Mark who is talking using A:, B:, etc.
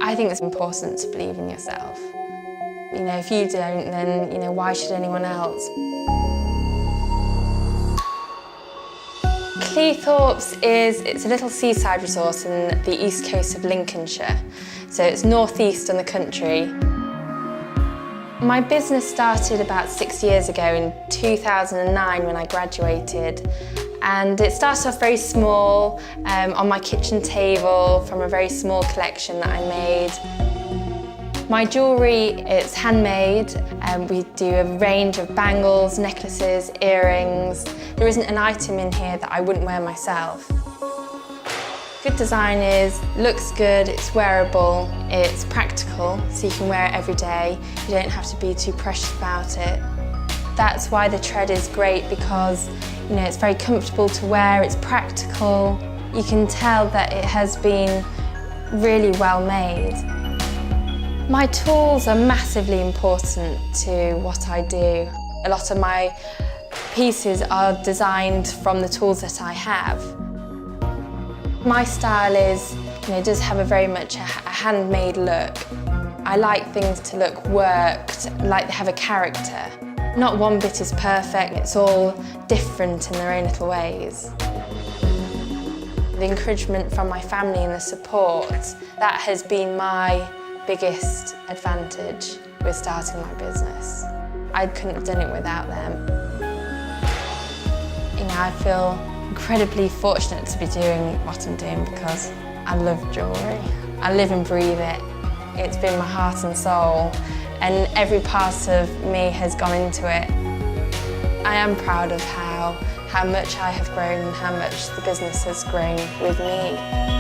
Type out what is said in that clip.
A: I think it's important to believe in yourself. You know, if you don't, then, you know, why should anyone else? Cleethorpes it's a little seaside resort in the east coast of Lincolnshire. So it's northeast in the country. My business started about 6 years ago in 2009 when I graduated. And it started off very small, on my kitchen table from a very small collection that I made. My jewellery, it's handmade. We do a range of bangles, necklaces, earrings. There isn't an item in here that I wouldn't wear myself. Good design looks good, it's wearable, it's practical, so you can wear it every day. You don't have to be too precious about it. That's why the Tread is great, because you know, it's very comfortable to wear, it's practical. You can tell that it has been really well made. My tools are massively important to what I do. A lot of my pieces are designed from the tools that I have. My style does have a very much a handmade look. I like things to look worked, like they have a character. Not one bit is perfect, it's all different in their own little ways. The encouragement from my family and the support, that has been my biggest advantage with starting my business. I couldn't have done it without them. You know, I feel incredibly fortunate to be doing what I'm doing because I love jewellery. I live and breathe it. It's been my heart and soul, and every part of me has gone into it. I am proud of how much I have grown and how much the business has grown with me.